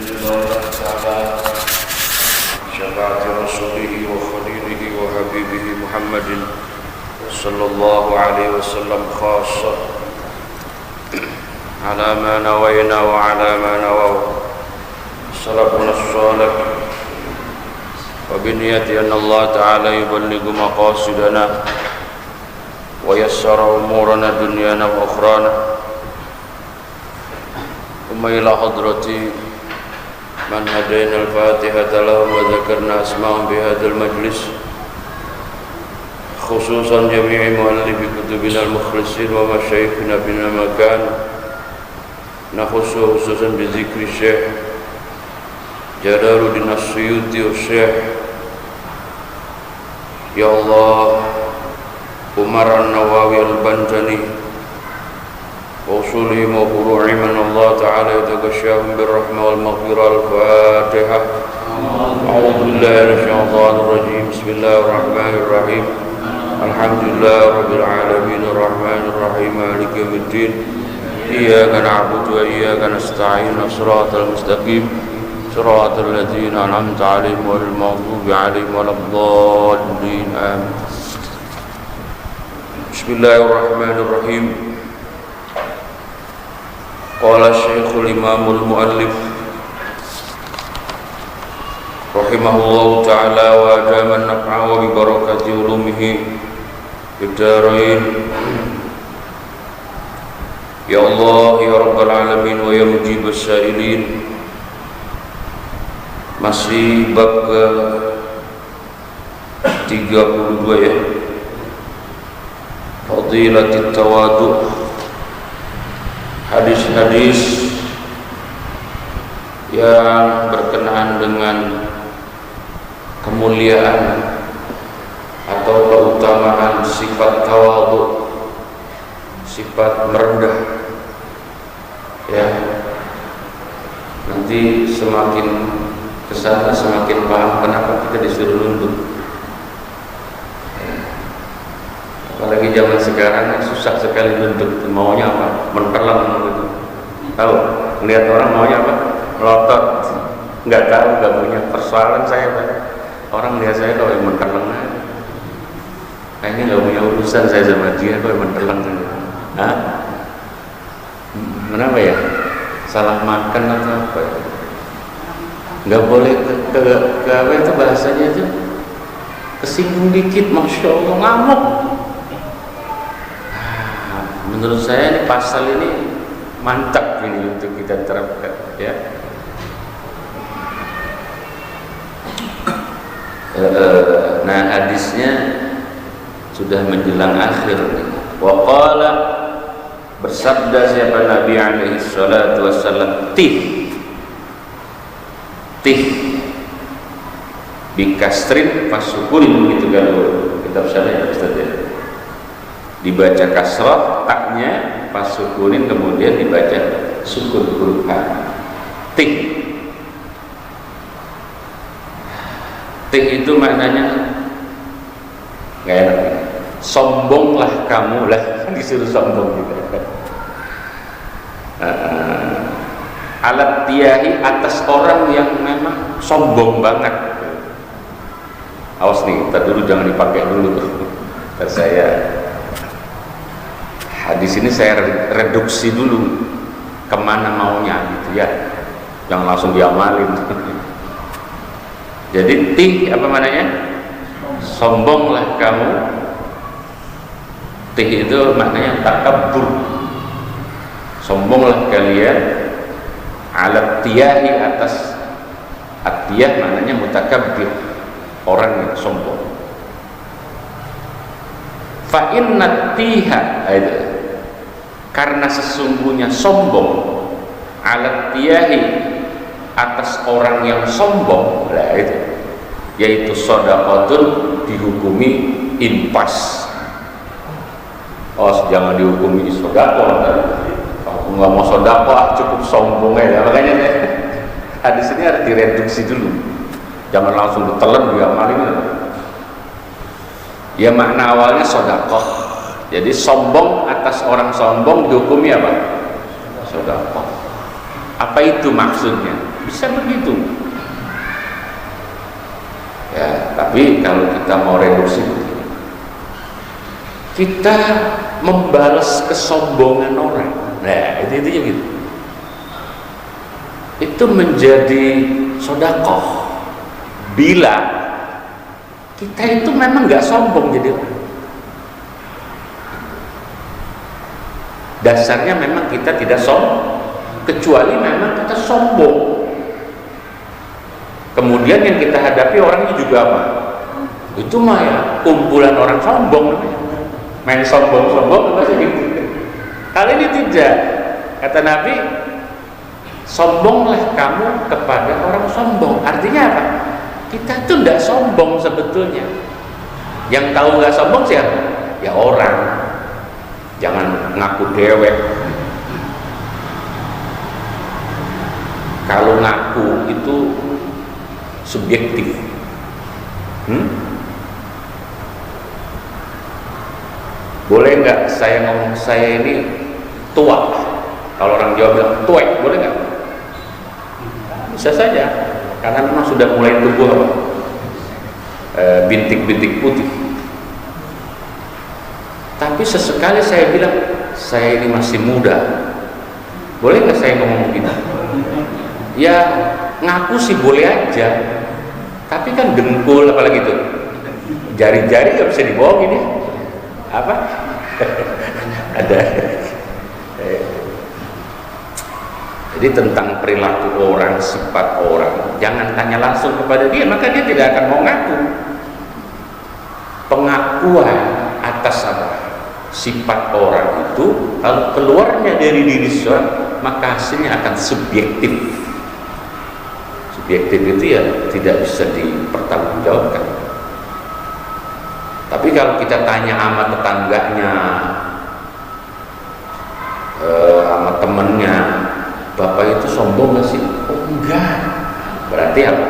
رضا الله تعالى شفاعة رسوله وخليله وحبيبه محمد صلى الله عليه وسلم خاصة على ما نوينا وعلى ما نووا سلفنا الصالح وبنية أن الله تعالى يبلغ مقاصدنا ويسر أمورنا دنيانا وأخرانا ثم إلى حضرة من هدينا الفاتحة لهم وذكرنا أسماءهم بهذا المجلس خصوصا جميع مؤلف كتبنا المخلصين ومشايخنا بنا مكان نخص خصوصا بذكر الشيخ جلال الدين السيوطي والشيخ يا الله عمر النووي البنجاني وأصولهم وفروعهم من الله تعالى يتغشاهم بالرحمة والمغفرة. الفاتحة. أعوذ بالله من الشيطان الرجيم. بسم الله الرحمن الرحيم. الحمد لله رب العالمين الرحمن الرحيم مالك يوم الدين إياك نعبد وإياك نستعين صراط المستقيم صراط الذين أنعمت عليهم غير المغضوب عليهم ولا الضالين آمين. بسم الله الرحمن الرحيم. قال الشيخ الإمام المؤلف رحمه الله تعالى وأدام النفع وببركة علومه في الدارين. يا الله يا رب العالمين ويا مجيب السائلين. Masih bab ke 32 ya, Fadilatit Tawadu, hadis-hadis yang berkenaan dengan kemuliaan atau keutamaan sifat tawadu, sifat merendah ya. Nanti semakin kesana semakin paham kenapa kita disuruh nunduk ya. Apalagi zaman sekarang susah sekali nunduk, maunya apa? Mentelang gitu. Tahu? Melihat orang maunya apa? Melotot. Nggak tahu, nggak punya persoalan saya Pak. Orang lihat saya kalau yang mentelang aja. Kayaknya nggak punya urusan saya sama dia kalau yang mentelang aja. Hah? Kenapa ya? Salah makan atau apa ya? Nggak boleh ke apa itu bahasanya itu, kesinggung dikit, masya Allah ngamuk. Menurut saya ini pasal ini mantap ini untuk kita terapkan ya. Nah hadisnya sudah menjelang akhir. Wa qala, bersabda siapa Nabi alaihi salatu wassalam, tih bikastrin fasukun, begitu kalau kitab saya ya Ustaz ya, dibaca kasrah taknya, fasukunin kemudian dibaca sukun huruf ha. Tih itu maknanya nggak enak, sombonglah kamu lah, disuruh sombong juga. Alat tiahi, atas orang yang memang sombong banget. Awas nih, kita dulu jangan dipakai dulu. Saya hadis ini saya reduksi dulu kemana maunya gitu ya, jangan langsung diamalin. Jadi tih apa maknanya? Sombonglah kamu. Tih itu maknanya takabbur. Sombonglah kalian. Alat tiyahi, atas atiyah maknanya mutakabbir, orang yang sombong. Fa inna tiha, karena sesungguhnya sombong, alat tiyahi, atas orang yang sombong lah itu, yaitu shadaqatun, dihukumi impas. Oh jangan dihukumi sedekah, nggak mau sedekah cukup sombong aja. Makanya hadis ini harus direduksi dulu, jangan langsung ditelan diamalin. Ya makna awalnya sedekah, jadi sombong, atas orang sombong dihukumi apa? Sedekah. Apa itu maksudnya? bisa begitu. Ya, tapi kalau kita mau reduksi, kita membalas kesombongan orang. Nah, itu gitu. Itu menjadi sedekah bila kita itu memang nggak sombong jadi orang. Dasarnya memang kita tidak sombong, kecuali memang kita sombong. Kemudian yang kita hadapi orangnya juga apa? Itu mah ya kumpulan orang sombong namanya. Main sombong-sombong apa sih gitu. Kali ini tidak. Kata Nabi, sombonglah kamu kepada orang sombong. Artinya apa? Kita tuh tidak sombong sebetulnya. Yang tahu nggak sombong siapa? Ya orang. Jangan ngaku dewek. Kalau ngaku itu subjektif. Boleh nggak saya ngomong saya ini tua? Kalau orang Jawa bilang tuek, boleh nggak? Bisa saja, karena memang sudah mulai tumbuh apa? Bintik-bintik putih. Tapi sesekali saya bilang saya ini masih muda. Boleh nggak saya ngomong begitu? Ya ngaku sih boleh aja. Tapi kan dengkul apalagi itu, jari-jari nggak bisa dibohongin ya. Apa? Ada. Jadi tentang perilaku orang, sifat orang, jangan tanya langsung kepada dia, maka dia tidak akan mau ngaku. Pengakuan atas apa? Sifat orang itu kalau keluarnya dari diri seorang, maka hasilnya akan subjektif. Subjektif itu ya tidak bisa dipertanggungjawabkan. Tapi kalau kita tanya sama tetangganya, sama temennya, bapak itu sombong gak sih? Oh enggak. Berarti apa?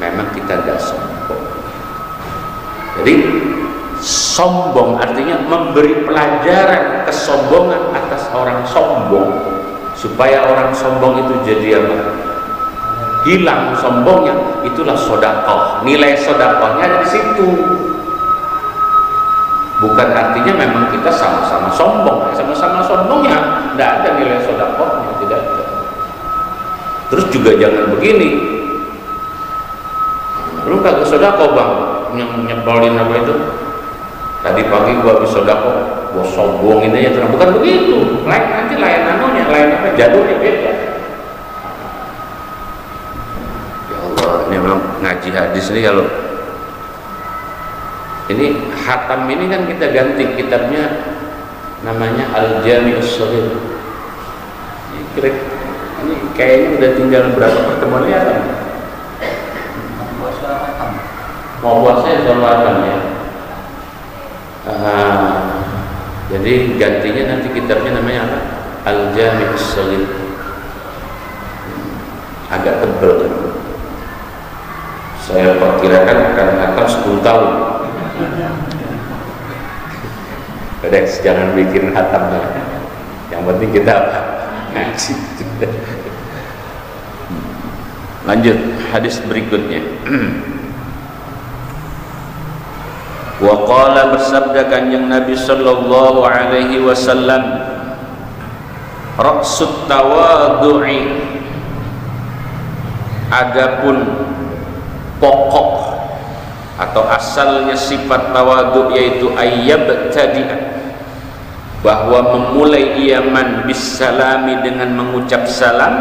Memang kita enggak sombong. Jadi sombong artinya memberi pelajaran kesombongan atas orang sombong, supaya orang sombong itu jadi apa? Hilang sombongnya. Itulah sedekah. Nilai sedekahnya ada di situ. Bukan artinya memang kita sama-sama sombong, sama-sama sombongnya tidak ada nilai sedekahnya, tidak ada. Terus juga jangan begini, lu kagak sedekah bang, nyebelin apa itu? Tadi pagi gua habis sedekah, gua sombongin aja terus. Bukan begitu, nanti lain anunya, lain apa jadulnya beda. Ya Allah, ini memang ngaji hadis ini kalau ini Hatam ini kan kita ganti kitabnya, namanya Al-Jami'us Shaghir. Ini kayaknya udah tinggal berapa pertemuan ya Hatam? Mau puasa ya soal Hatam ya. Jadi gantinya nanti kitabnya namanya apa? Al-Jami'us Shaghir. Agak tebal kan? Saya perkirakan akan Hatam 10 tahun. Udah, jangan bikin hatamnya. Yang penting kita ngaji. Lanjut hadis berikutnya. Wa qala, bersabda Kanjeng Nabi sallallahu alaihi wasallam, ra'sut tawadhu'i, adapun pokok atau asalnya sifat tawadhu yaitu ayyabtadi'a, bahwa memulai iaman bisalami dengan mengucap salam,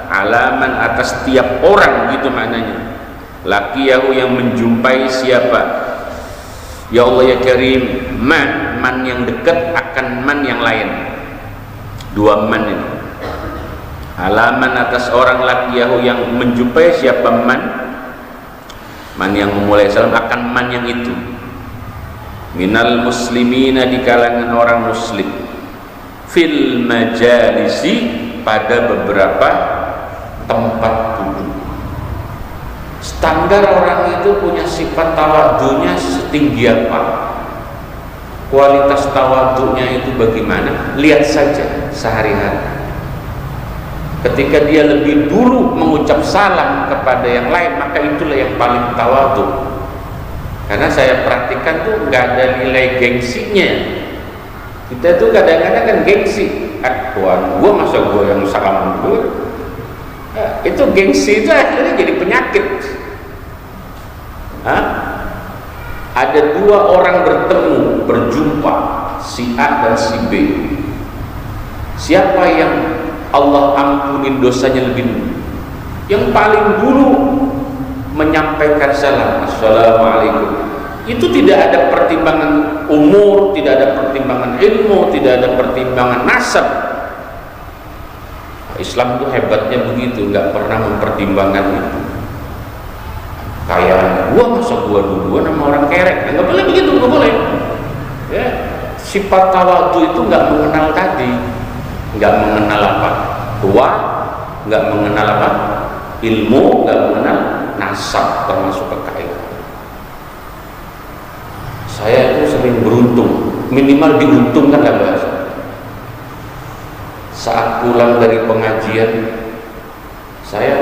alaman atas tiap orang, gitu maknanya. Laqiyahu, yang menjumpai siapa, ya Allah ya Karim, man yang dekat akan man yang lain. Dua man ini. Alaman atas orang, laqiyahu yang menjumpai siapa man yang memulai salam akan man yang itu, minal muslimina, di kalangan orang muslim, fil majalisi, pada beberapa tempat duduk. Standar orang itu punya sifat tawadhunya setinggi apa, kualitas tawadhunya itu bagaimana, lihat saja sehari-hari. Ketika dia lebih dulu mengucap salam kepada yang lain, maka itulah yang paling tawadhu. Karena saya perhatikan tuh nggak ada nilai gengsinya. Kita tuh kadang-kadang kan gengsi. Tuan gua masa gua yang salam dulu. Itu gengsi itu akhirnya jadi penyakit. Ada dua orang bertemu, berjumpa, si A dan si B. Siapa yang Allah ampunin dosanya lebih dulu? Yang paling dulu menyampaikan salam, assalamualaikum. Itu tidak ada pertimbangan umur, tidak ada pertimbangan ilmu, tidak ada pertimbangan nasab. Islam itu hebatnya begitu, nggak pernah mempertimbangkan itu. Kayak gua masa gua duluan sama orang kerek, nggak boleh begitu, nggak boleh. Ya, sifat tawadhu itu nggak mengenal tadi. Nggak mengenal apa tua, nggak mengenal apa ilmu, nggak mengenal nasab termasuk kekayaan. Saya itu sering beruntung, minimal diuntungkan lah bahasa. Saat pulang dari pengajian, saya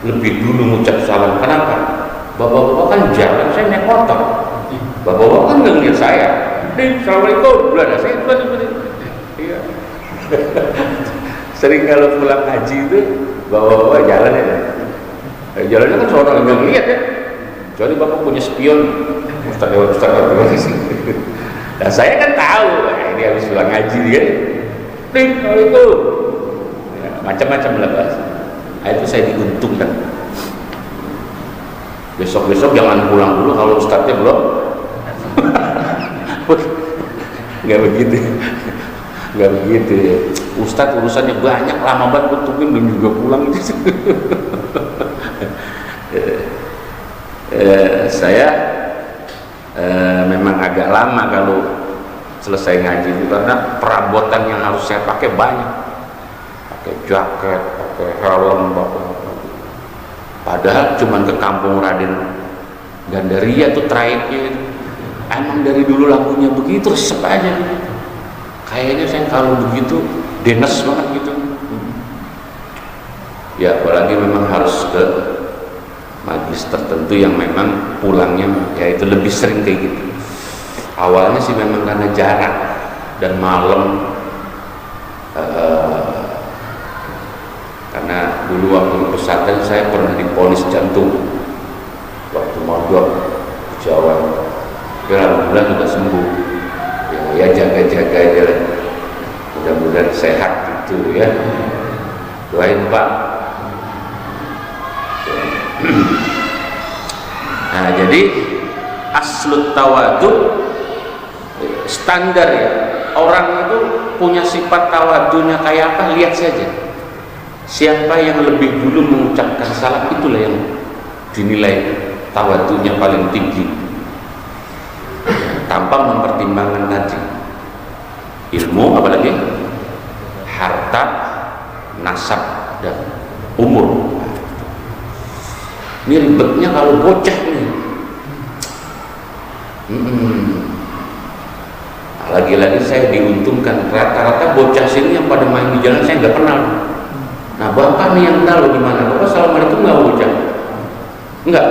lebih dulu mengucap salam. Kenapa? Bapak-bapak kan jalan, saya naik motor. Bapak-bapak kan nggak ngeliat saya. Assalamualaikum, belum saya iya. Sering kalau pulang haji itu bawa-bawa jalan ya, jalannya kan seorang yang lihat ya, kecuali bapak punya spion, Ustaz lewat. Dan saya kan tahu ini habis pulang haji dia, kalau itu ya, macam-macam lah bahasa. Itu saya diuntungkan. Besok-besok jangan pulang dulu kalau Ustaznya belum. Nggak begitu. Nggak begitu ya. Ustadz urusannya banyak, lama banget tungguin belum juga pulang. Saya memang agak lama kalau selesai ngaji itu karena perabotan yang harus saya pakai banyak, pakai jaket, pakai helm, padahal cuman ke kampung Raden Gandaria tuh traiknya. Emang dari dulu lagunya begitu, resep aja gitu. Kayaknya saya kalau begitu denes banget gitu. Ya apalagi memang harus ke majlis tertentu yang memang pulangnya ya itu lebih sering kayak gitu. Awalnya sih memang karena jarak dan malam, karena dulu waktu pesantren saya pernah diponis jantung waktu mondok di Jawa. Ya alhamdulillah sudah sembuh. Ya jaga-jaga aja lah, mudah-mudahan sehat gitu ya, doain Pak. Nah jadi aslut tawadhu standar ya, orang itu punya sifat tawadhunya kayak apa, lihat saja siapa yang lebih dulu mengucapkan salam, itulah yang dinilai tawadhunya paling tinggi, tanpa mempertimbangkan tadi ilmu, apalagi harta, nasab dan umur. Ini ribetnya kalau bocah nih. Lagi-lagi saya diuntungkan, rata-rata bocah sini yang pada main di jalan saya nggak kenal. Nah bapak nih yang tahu di mana. Bapak assalamualaikum nggak bocah? Enggak.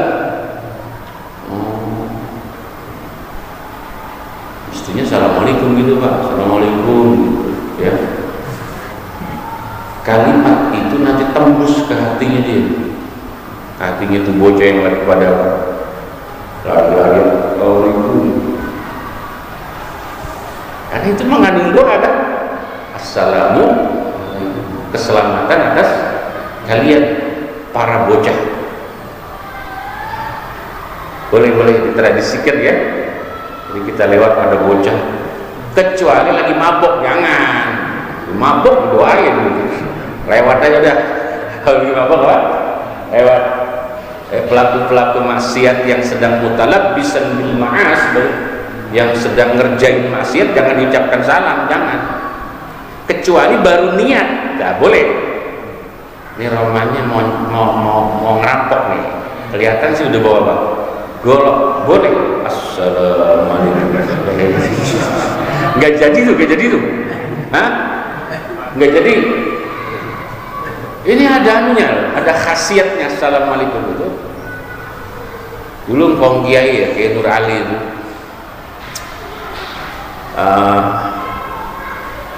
Mestinya assalamualaikum gitu Pak, assalamualaikum ya. Kalimat itu nanti tembus ke hatinya dia. Hatinya itu bocah yang lagi pada lagi assalamualaikum. Karena itu mengandung doa kan. Assalamu, keselamatan atas kalian para bocah. Boleh ditradisikan ya. Jadi kita lewat ada bocah, kecuali lagi mabok, jangan. Mabok doain gitu. Lewat aja udah. Kalau lagi mabok apa? Lewat. Pelaku-pelaku maksiat yang sedang mutalabbisan bil ma'as, yang sedang ngerjain maksiat, jangan diucapkan salam, jangan. Kecuali baru niat, nggak boleh. Ini romannya mau ngerampok nih, kelihatan sih udah bawa apa? Golok, boleh. Assalamualaikum. Nggak jadi tuh, Hah? Nggak jadi. Ini ada anunya, ada khasiatnya assalamualaikum itu. Dulu Kong Kiai ya, Kiai Nur Ali itu,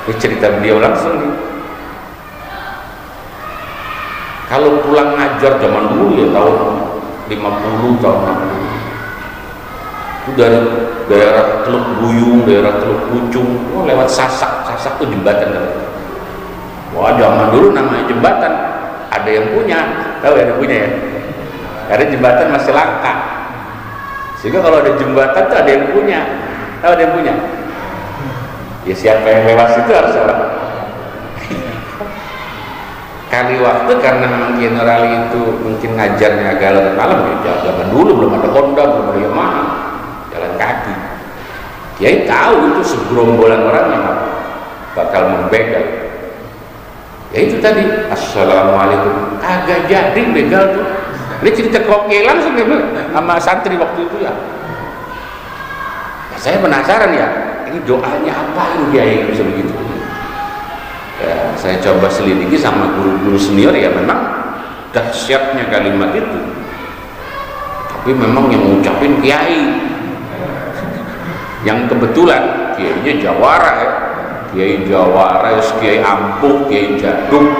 ini cerita beliau langsung nih. Kalau pulang ngajar zaman dulu ya tahun 50 tahun 60, itu dari daerah Teluk Buyung, daerah Teluk Pucung, lewat Sasak. Sasak itu jembatan kan. Wah, zaman dulu namanya jembatan, ada yang punya, tahu ya, ada punya ya. Karena jembatan masih langka, sehingga kalau ada jembatan tuh ada yang punya, tahu ada yang punya. Ya siapa yang lewat itu harus apa? Kali waktu karena memang Kiai Nur Ali itu mungkin ngajarnya agak larut malam ya, zaman dulu belum ada Honda, belum ada Yamaha, jalan kaki. Kiai tahu itu segerombolan orang yang bakal membegal. Ya itu tadi, assalamualaikum, agak jadi begal tuh. Ini cerita koke langsung ya sama santri waktu itu ya. Saya penasaran ya, ini doanya apa ini Kiai bisa begitu? Ya, saya coba selidiki sama guru-guru senior ya, memang dahsyatnya kalimat itu. Tapi memang yang ngucapin Kiai, yang kebetulan Kiainya Jawara ya. Kiai Jawara, Kiai Ampuh, Kiai Jaduk.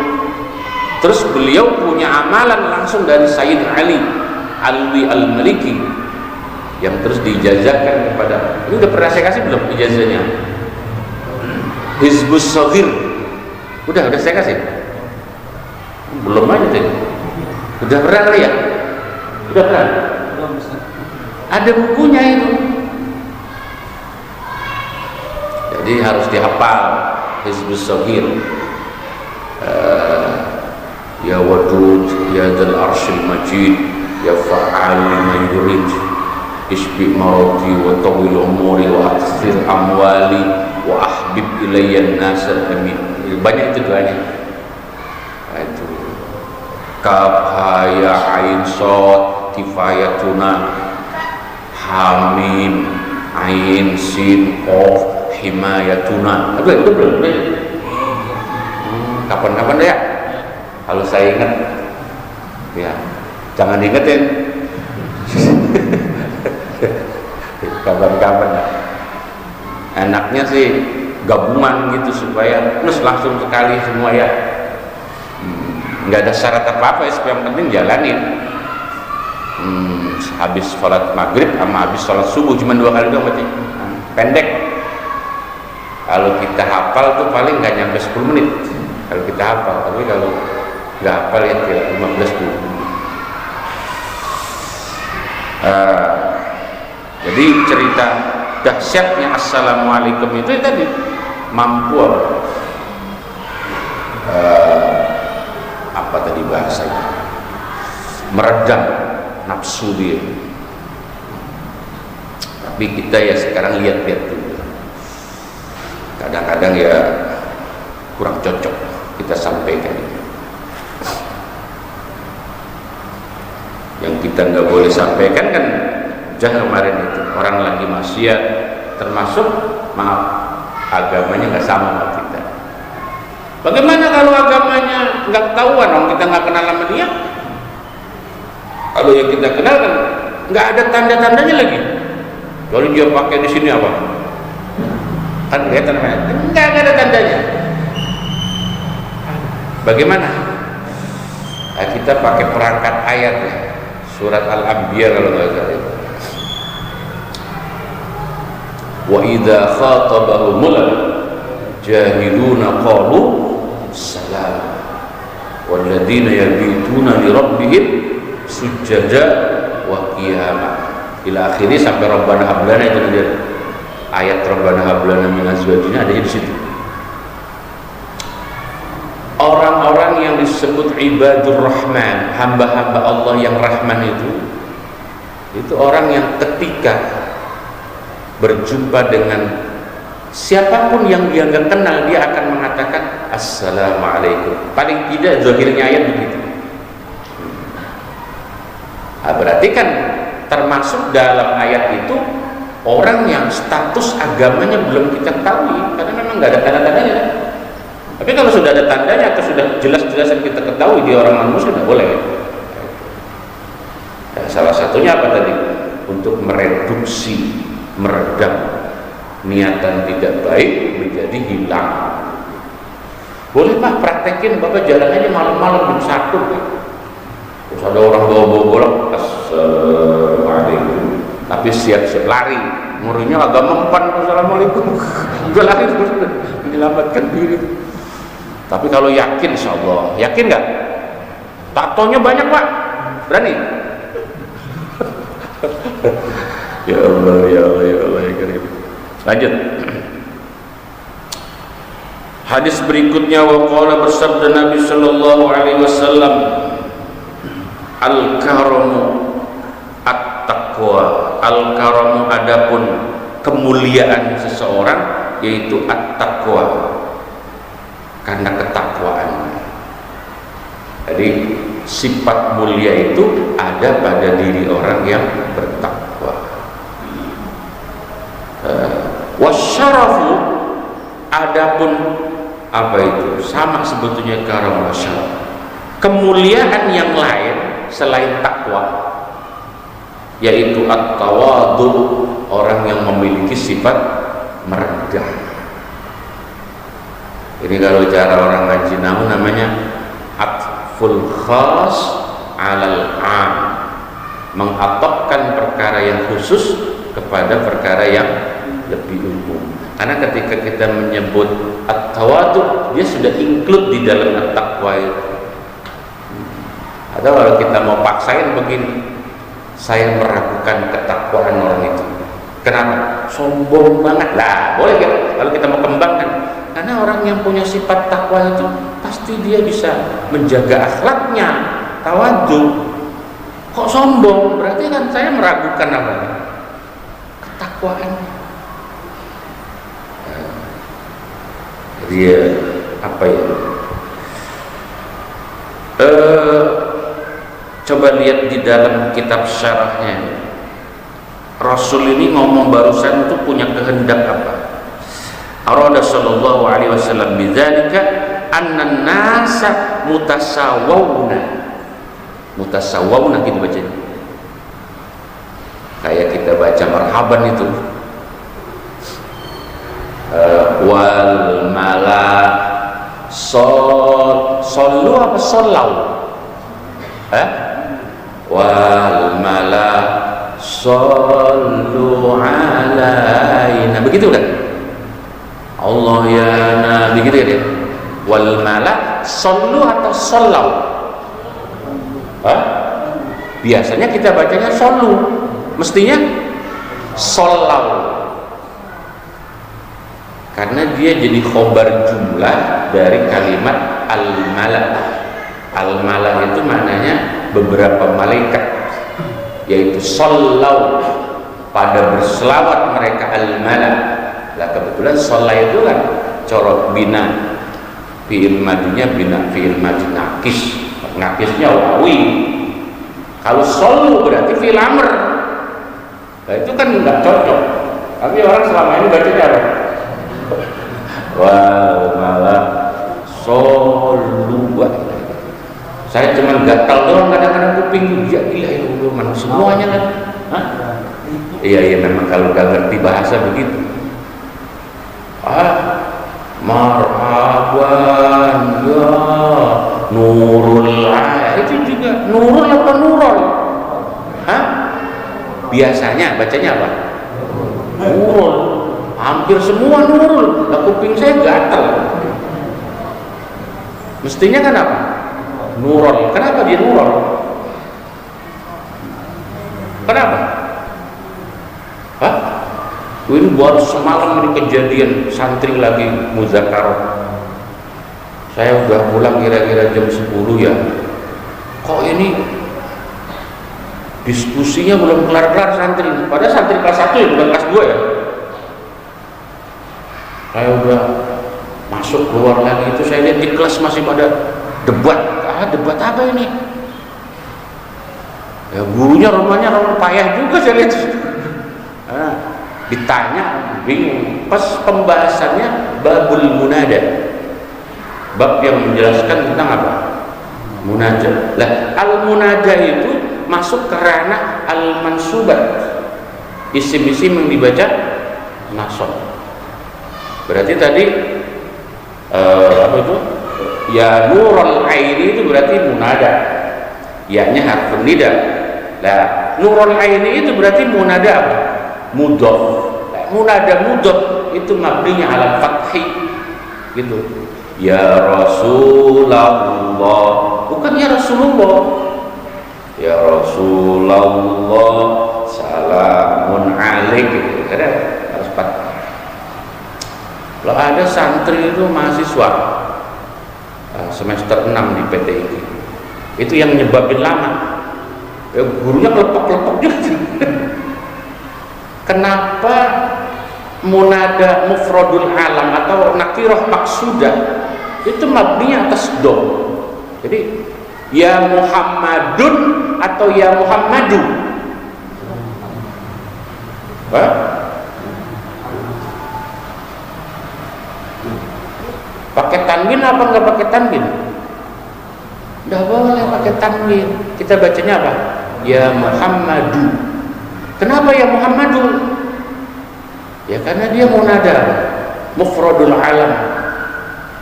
Terus beliau punya amalan langsung dari Sayyid Ali Alwi Al-Maliki yang terus diijazahkan kepada, ini udah pernah saya kasih belum ijazahnya? Hizbus Shaghir. Udah saya kasih? Belum aja tadi. Udah pernah kali ya? Udah pernah? Ada bukunya itu. Jadi harus dihafal Hizbus Shaghir. Ya Wadud, ya Dzal Arsyil Majid, ya Fa'al lima yurid, isbi marati wa tawil umuri wa aksir amwali wa ahbib ilayya nasal amin. Banyak itu doanya. Itu Kaf ha ya ain shad kifayatuna, hamim ain sin qaf himayatuna. Itu belum. Kapan-kapan deh ya, kalau saya ingat ya, jangan diingetin. Kapan-kapan ya. Enaknya sih gabungan gitu supaya plus langsung sekali semua ya. Nggak ada syarat apa-apa ya, yang penting jalanin. Habis sholat maghrib sama habis sholat subuh cuma 2 kali doang berarti. Pendek. Kalau kita hafal tuh paling nggak nyampe 10 menit kalau kita hafal, tapi kalau nggak hafal ya kira 15-20 menit. Jadi cerita dahsyatnya assalamualaikum itu ya tadi mampu apa tadi bahasanya, meredam nafsu dia. Tapi kita ya sekarang lihat-lihat dulu, kadang-kadang ya kurang cocok kita sampaikan. Yang kita nggak boleh sampaikan kan kemarin itu orang lagi maksiat, termasuk maaf agamanya nggak sama sama kita. Bagaimana kalau agamanya nggak ketahuan, orang kita nggak kenal sama dia? Kalau yang kita kenal kan nggak ada tanda-tandanya lagi. Kalau dia pakai di sini apa? Kan kelihatan namanya, nggak ada tandanya. Bagaimana? Nah, kita pakai perangkat ayat ya, surat Al-Anbiya kalau nggak salah. Wa idza khatabahumul jahiluna qalu salam walladzina yabituna li rabbihim sujada wa qiyama ila akhiri sampai rabbana hablana. Itu dia ayat rabbana hablana min azwajina ada di situ. Orang-orang yang disebut ibadur rahman, hamba-hamba Allah yang rahman itu orang yang ketika berjumpa dengan siapapun yang dia nggak kenal, dia akan mengatakan assalamualaikum. Paling tidak zahirnya ayat begitu. Nah, berarti kan termasuk dalam ayat itu orang yang status agamanya belum kita ketahui, karena memang nggak ada tanda-tandanya. Tapi kalau sudah ada tandanya atau sudah jelas-jelas kita ketahui dia orang non-muslim, tidak boleh. Ya, salah satunya apa tadi? Untuk mereduksi, meredam niatan tidak baik menjadi hilang. Boleh Pak praktekin, Bapak jalan aja malam-malam jam 1 Pak. Terus ada orang bawa-bawa golok, assalamualaikum, tapi siap-siap lari, muridnya agak mempan, assalamualaikum, udah lari terus menyelamatkan diri. Tapi kalau yakin, insya Allah, yakin nggak? Tatonya banyak Pak, berani? Ya Allah, ya Allah, ya Allah, ya Karim. Lanjut. Hadis berikutnya, waqala, bersabda Nabi sallallahu alaihi wasallam, al-karamu at-taqwa. Al-karamu adapun kemuliaan seseorang, yaitu at-taqwa, karena ketakwaan. Jadi sifat mulia itu ada pada diri orang yang bertakwa. Wasyarafu adapun apa itu? Sama sebetulnya karam wasyaraf. Kemuliaan yang lain selain takwa, yaitu at-tawadhu, orang yang memiliki sifat merendah. Ini kalau cara orang ngaji nahu namanya atful khas alal am, mengatopkan perkara yang khusus kepada perkara yang lebih umum. Karena ketika kita menyebut at-tawadhu, dia sudah include di dalam at-taqwa itu. Atau kalau kita mau paksain begini, saya meragukan ketakwaan orang itu. Kenapa? Sombong banget lah. Boleh kan? Kalau kita mau kembangkan, karena orang yang punya sifat takwa itu pasti dia bisa menjaga akhlaknya, tawadhu. Kok sombong? Berarti kan saya meragukan apa? Ketakwaan. Dia apa ya? Coba lihat di dalam kitab syarahnya. Rasul ini ngomong barusan itu punya kehendak apa? Arada sallallahu alaihi wasallam bidzalika annan nasa mutasawwawna gitu bacanya. Kayak kita baca marhaban itu. Wal mala sallu apa sallau? Wal mala sallu alaina, begitu kan? Allah ya Nabi, gitu ya dia. Wal mala sallu atau sallau? Biasanya kita bacanya sallu, mestinya sallau, karena dia jadi khobar jumlah dari kalimat al-mala. Al-mala itu maknanya beberapa malaikat, yaitu sallau, pada berselawat mereka al-mala. Lah kebetulan sholat itu kan corok bina fi'il madinya, bina fi'il madi nakis, nakisnya wawi. Kalau solu berarti fi'il amr. Nah itu kan nggak cocok. Tapi orang selama ini bacanya apa? Wah malah solu. Saya cuma gatal doang kadang-kadang kuping. Ya ilahi mana semuanya kan? Iya memang kalau nggak ngerti bahasa begitu. Marhaban ya nurul itu juga nurul apa nurul? Biasanya bacanya apa? Nurul. Hampir semua nurul. Lah kuping saya gatal. Mestinya kan apa? Nurul. Kenapa dia nurul? Kenapa? Ini baru semalam ini kejadian, santri lagi muzakarah. Saya udah pulang kira-kira jam 10 ya. Kok ini diskusinya belum kelar-kelar santri? Padahal santri kelas 1 ya, bukan kelas 2 ya. Saya udah masuk keluar lagi, itu saya lihat di kelas masih pada debat. Debat apa ini? Ya gurunya rumahnya orang payah juga saya lihat. Ditanya bingung. Pas pembahasannya babul munada, bab yang menjelaskan tentang apa? Munajat. Lah, al-munajat itu masuk ke ranah al-mansubat, isim-isim yang dibaca nasab. Berarti tadi apa itu? Ya nurul aini itu berarti munada, ya-nya harfun nida. Lah, nurul aini itu berarti munada apa? Mudhaf. Munada mudhaf itu mabninya ala fathi gitu. Ya Rasulullah, bukan ya Rasulullah. Ya Rasulullah, salamun alaik gitu. Ada harus fathah. Kalau ada santri itu mahasiswa semester 6 di PTIG, itu yang nyebabin lama ya, gurunya kelepek-kelepek juga. Kenapa munada mufradul alam atau nakirah maksudah itu mabninya atas dom? Jadi ya Muhammadun atau ya Muhammadu? Hah? Pakai tanwin apa enggak pakai tanwin? Enggak boleh pakai tanwin. Kita bacanya apa? Ya Muhammadu. Kenapa ya Muhammadu? Ya karena dia munada mufradul alam.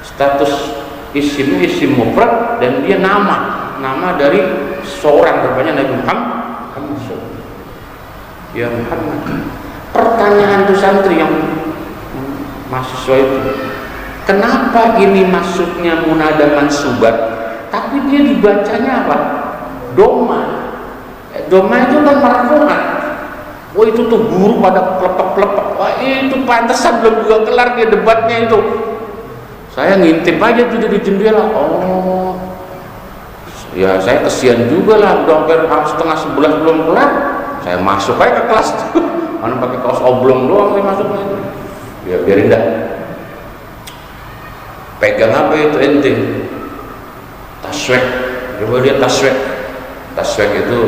Status isim mufrad dan dia nama dari seorang, rupanya Nabi Muhammad. Ya Muhammad. Pertanyaan tuh santri yang mahasiswa itu, kenapa ini maksudnya munada mansubat, tapi dia dibacanya apa? Doma. Doma itu kan marfu'at. Wah itu tuh guru pada klepek-klepek. Wah itu pantesan belum juga kelar dia debatnya itu. Saya ngintip aja tuh dari jendela. Oh, ya saya kesian juga lah. Udah hampir setengah 11 belum kelar. Saya masuk aja ke kelas tuh. Mana pakai kaos oblong doang saya masuknya. Ya biarin dah. Pegang apa itu ente? Taswek. Coba dia taswek. Taswek itu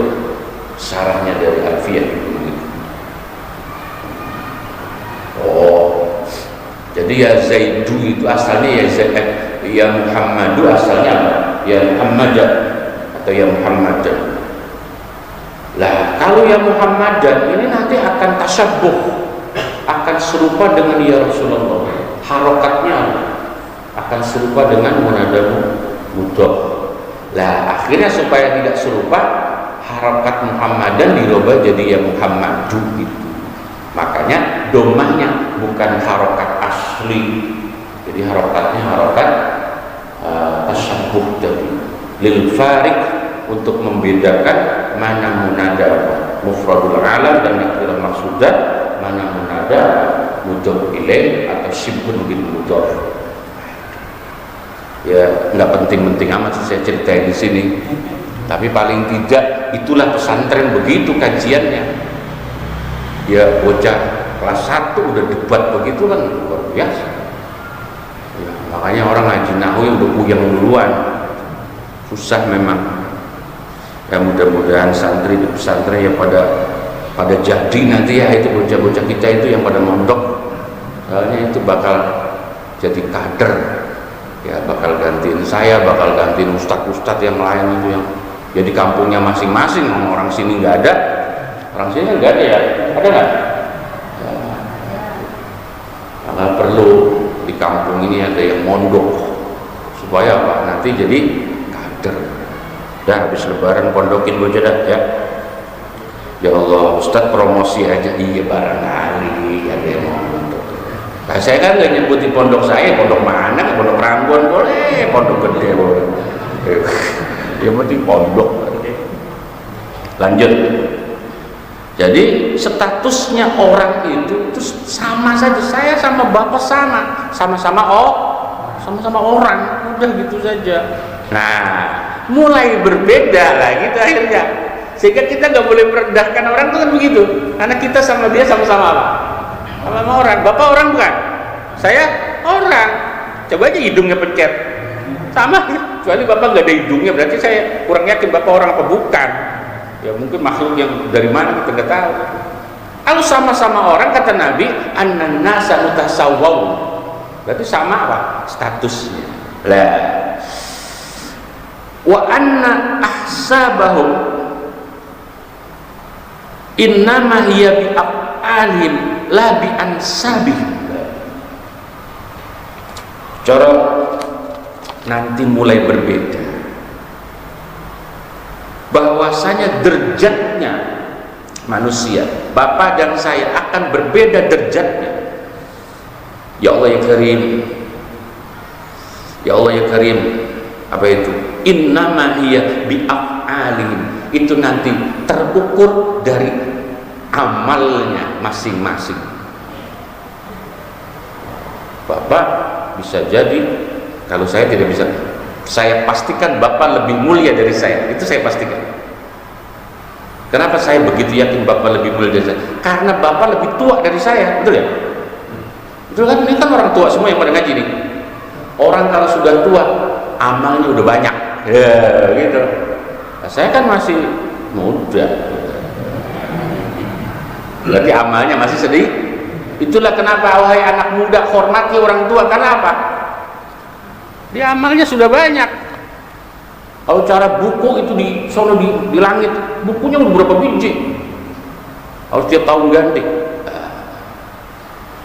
sarahnya dari alfiyah. Oh, jadi ya Zaidu itu asalnya ya Zaid, ya Muhammadu asalnya apa? Ya Muhammadan atau ya Muhammadan. Lah kalau ya Muhammadan ini nanti akan tasyabbuh, akan serupa dengan ya Rasulullah. Harokatnya akan serupa dengan munadamu mudhaf. Lah akhirnya supaya tidak serupa, harokat Muhammadan dirubah jadi ya Muhammadu gitu. Makanya domahnya bukan harokat asli, jadi harokatnya harokat tasyabbuh, jadi lil farik, untuk membedakan mana munada mufradul alam dan nakirah maksudah, mana munada mudhaf ilaih atau syibhun bil mudhaf. Ya nggak penting-penting amat sih saya ceritain di sini, tapi paling tidak itulah pesantren, begitu kajiannya. Ya bocah kelas 1 udah debat begitu kan luar biasa ya, makanya orang ngaji nahwu udah puyeng duluan, susah memang ya. Mudah-mudahan santri di pesantren ya pada jadi nanti ya, itu bocah-bocah kita itu yang pada mondok, soalnya itu bakal jadi kader ya, bakal gantiin saya, bakal gantiin ustadz-ustadz yang lain itu yang jadi kampungnya masing-masing. Orang sini nggak ada, orang sini nggak ada ya, ada nggak? Ya, nggak perlu di kampung ini ada yang mondok supaya apa? Nanti jadi kader. Dah habis lebaran pondokin bocah dah ya. Ya Allah, Ustadz promosi aja, iya barangkali ada yang mau mondok. Nah, saya kan nggak nyebut di pondok saya, pondok mana? Pondok Ranggon boleh, pondok gede boleh. Yang penting pondok. Lanjut. Jadi statusnya orang itu sama saja. Saya sama bapak sama-sama orang, udah gitu saja. Nah, mulai berbeda lah gitu akhirnya. Sehingga kita nggak boleh merendahkan orang itu kan begitu. Karena kita sama dia sama-sama apa? Sama orang. Bapak orang bukan? Saya orang. Coba aja hidungnya pencet. Sama. Kecuali bapak nggak ada hidungnya, berarti saya kurang yakin bapak orang apa bukan. Ya mungkin makhluk yang dari mana kita nggak tahu. Kalau sama-sama orang, kata Nabi, an-nasa mutasawwaw. Berarti sama apa? Statusnya. Lah, wa anna ahsabahum innama hiya bi af'alihim la bi ansabihim. Cara nanti mulai berbeda, bahwasanya derajatnya manusia, Bapak dan saya akan berbeda derajatnya. Ya Allah ya Karim, ya Allah ya Karim, apa itu? Innama hiya bi af'alihim, itu nanti terukur dari amalnya masing-masing. Bapak bisa jadi, kalau saya tidak bisa, saya pastikan Bapak lebih mulia dari saya, itu saya pastikan. Kenapa saya begitu yakin Bapak lebih mulia dari saya? Karena Bapak lebih tua dari saya, betul ya? Betul kan? Ini kan orang tua semua yang pada ngaji nih. Orang kalau sudah tua, amalnya udah banyak, ya gitu. Nah, saya kan masih muda, berarti amalnya masih sedikit. Itulah kenapa wahai anak muda, hormati orang tua. Karena apa? Dia amalnya sudah banyak. Kalau cara buku itu di sono di langit, bukunya udah berapa biji, harus tiap tahun ganti.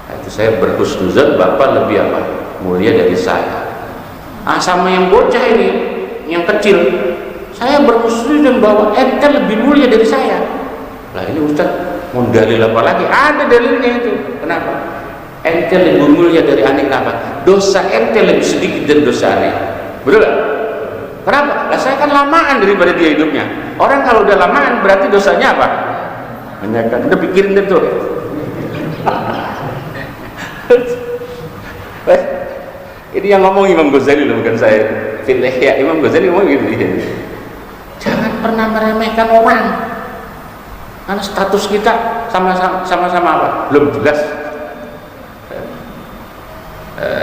Nah, itu saya berhusnuzan Bapak lebih apa? Mulia dari saya. Sama yang bocah ini, yang kecil, saya berhusnuzan bahwa ente lebih mulia dari saya. Lah ini Ustaz, mau dalil apa lagi? Ada dalilnya itu. Kenapa? Ente lebih mulia dari aneh. Kenapa? Dosa ente lebih sedikit dari dosa aneh. Betul gak? Kenapa? Lah saya kan lamaan daripada dia hidupnya. Orang kalau udah lamaan berarti dosanya apa? Menyakan. Udah pikirin deh tuh. Ini yang ngomong Imam Ghazali loh, bukan saya. Ya, Imam Ghazali ngomong gitu. Jangan pernah meremehkan orang. Karena status kita sama-sama apa? Belum jelas.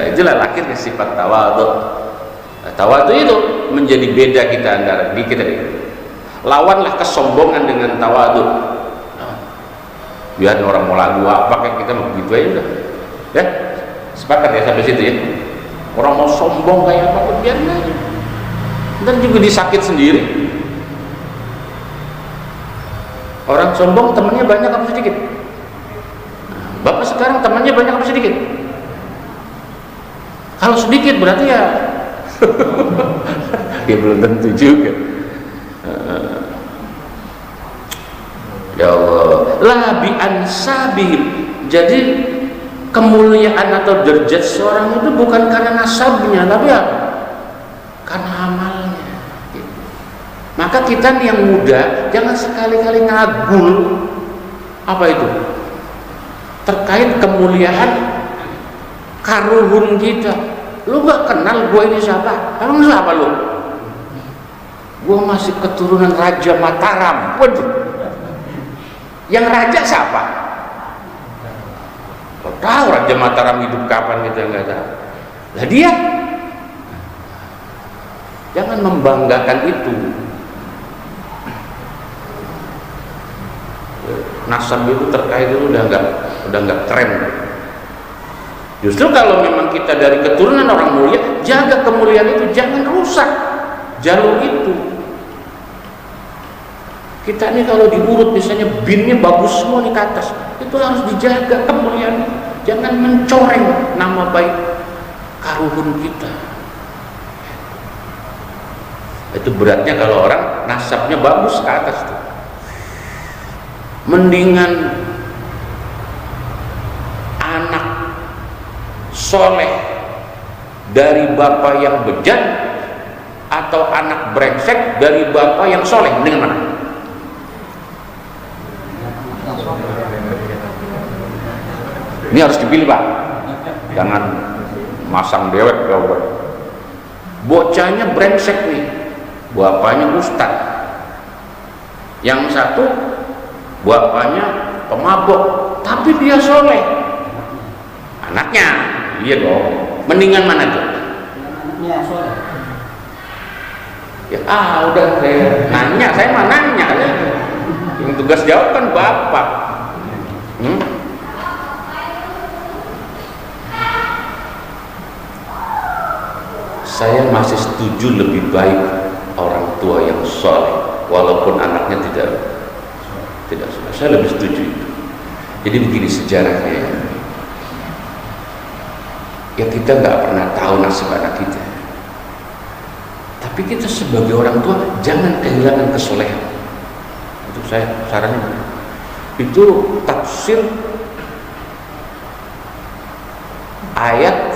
Itulah akhirnya sifat tawadhu. Tawadhu itu menjadi beda kita antara kita. Lawanlah kesombongan dengan tawadhu. Biar orang mau lagu apa kayak kita mau begitu aja udah. Ya, sepakat ya sampai situ ya. Orang mau sombong kayak apa pun biarin aja. Dan juga disakit sendiri. Orang sombong temannya banyak apa sedikit? Bapak sekarang temannya banyak apa sedikit? Kalau sedikit berarti ya dia belum tentu juga. Ya Allah, la bi ansabihim. Jadi kemuliaan atau derajat seorang itu bukan karena nasabnya, tapi apa? Karena amalnya. Maka kita nih yang muda jangan sekali-kali ngagul apa itu terkait kemuliaan karuhun kita. Lu gak kenal gue ini siapa? Emang siapa lu? Gue masih keturunan Raja Mataram. Waduh, yang raja siapa? Kau tahu Raja Mataram hidup kapan kita nggak tahu. Lah dia jangan membanggakan itu. Nasab itu terkait itu udah nggak keren. Justru kalau memang kita dari keturunan orang mulia, jaga kemuliaan itu, jangan rusak jalur itu. Kita ini kalau diurut misalnya binnya bagus semua nih ke atas, itu harus dijaga kemuliaan, jangan mencoreng nama baik karuhun kita. Itu beratnya kalau orang nasabnya bagus ke atas tuh. Mendingan anak soleh dari bapak yang bejat atau anak brengsek dari bapak yang soleh, dengan mana? Ini harus dipilih Pak, jangan masang dewek gawat. Bocahnya brengsek nih, bapaknya ustad, yang satu bapaknya pemabok tapi dia soleh, anaknya iya dong, mendingan mana tuh? Anaknya soleh. Ya udah saya mah nanya, yang tugas jawab kan bapak. saya masih setuju lebih baik orang tua yang soleh walaupun anaknya tidak soleh. Saya lebih setuju itu. Jadi begini sejarahnya ya, kita nggak pernah tahu nasib anak kita, tapi kita sebagai orang tua jangan kehilangan kesolehan. Itu saya sarannya. Itu tafsir ayat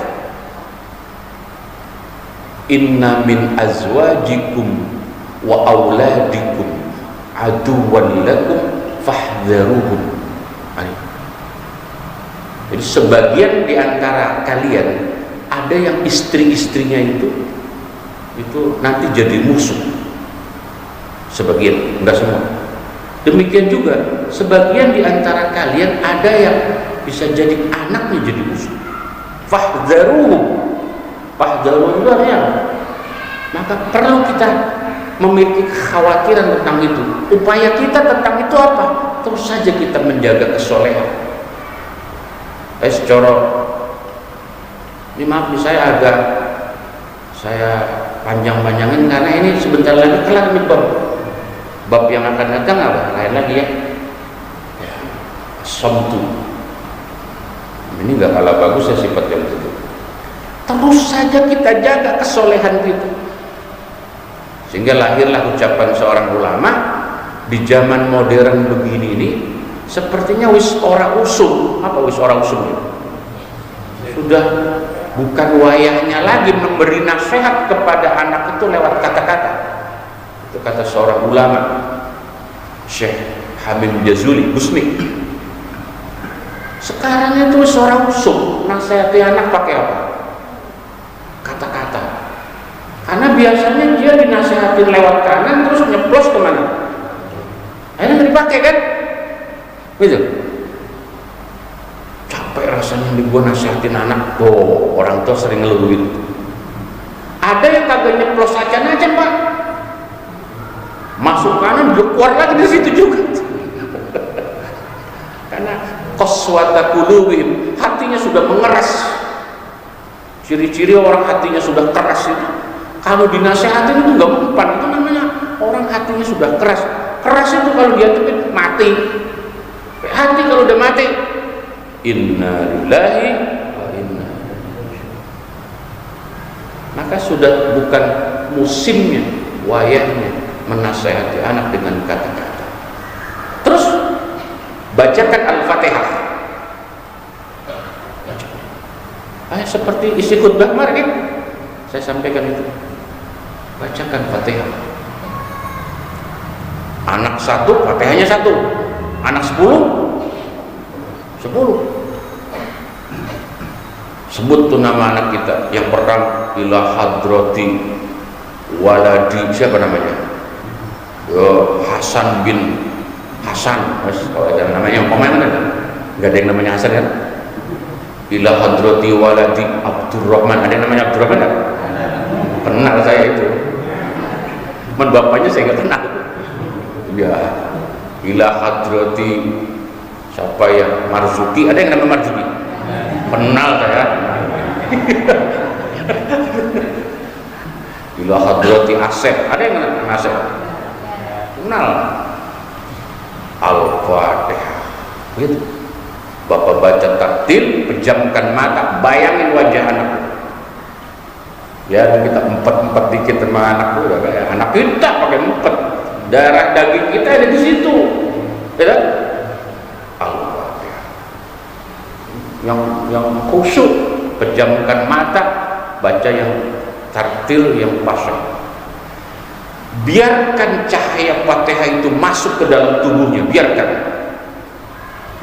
inna min azwajikum wa auladikum aduwwan lakum fahdharuhum. Jadi sebagian di antara kalian ada yang istri-istrinya itu nanti jadi musuh. Sebagian, enggak semua. Demikian juga sebagian di antara kalian ada yang bisa jadi anaknya jadi musuh. Fahdharuhum. Fahdharuhum itu artinya apa? Maka perlu kita memiliki kekhawatiran tentang itu. Upaya kita tentang itu apa? Terus saja kita menjaga kesolehan. Secara ini maaf nih, saya panjang-panjangin karena ini sebentar lagi kelar nih bab yang akan datang apa? Lain lagi ya. Somtu. Ini nggak kalah bagus ya sifat yang itu. Terus saja kita jaga kesolehan kita. Sehingga lahirlah ucapan seorang ulama di zaman modern begini ini, sepertinya wis ora usum. Apa wis ora usum itu? Sudah bukan wayahnya lagi memberi nasihat kepada anak itu lewat kata-kata. Itu kata seorang ulama, Syekh Hamim Jazuli Gusmi. Sekarang itu wis ora usum, nasihati anak pakai apa? Kata-kata. Karena biasanya dia dinasihatin lewat kanan terus nyeplos kemana? Akhirnya nggak dipakai kan? Gitu. Capek rasanya nih gue nasihatin anak. Orang tua sering ngeluh gitu. Ada yang kagak nyeplos aja Pak. Masuk kanan keluar lagi di situ juga. Karena qaswata qulubihim, hatinya sudah mengeras. Ciri-ciri orang hatinya sudah keras itu, kalau dinasehatin itu nggak mempan. Itu namanya orang hatinya sudah keras. Keras itu kalau dia tuh mati. Hati kalau udah mati, inna lillahi wa inna ilaihi. Maka sudah bukan musimnya, wayahnya menasehati anak dengan kata-kata. Terus bacakan Al-Fatihah. Seperti isi khutbah kemarin saya sampaikan itu. Bacakan Fatihah. Anak satu, Fatihahnya satu. Anak 10. Sebut tuh nama anak kita. Yang pertama ila hadrati waladi, siapa namanya? Hasan bin Hasan. Kalau ada namanya pemain kan? Enggak ada yang namanya Hasan kan? Ila hadrati waladi Abdurrahman. Ada yang namanya Abdurrahman kan? Kenal saya itu. Cuman bapaknya saya nggak kenal. Ya, ila hadrati siapa ya? Marzuki. Ada yang namanya Marzuki? Kenal saya. Ila hadrati Asep. Ada yang namanya Asep? Kenal. Al-Fatihah. Begitu. Bapak baca taktil, pejamkan mata, bayangin wajah anak. Ya kita empat dikit sama anak tuh, ya, anak kita pakai empat, darah daging kita ada di situ, ya. Al-Fatihah. Yang khusyuk, pejamkan mata, baca yang tartil, yang pasang. Biarkan cahaya Fatihah itu masuk ke dalam tubuhnya, biarkan.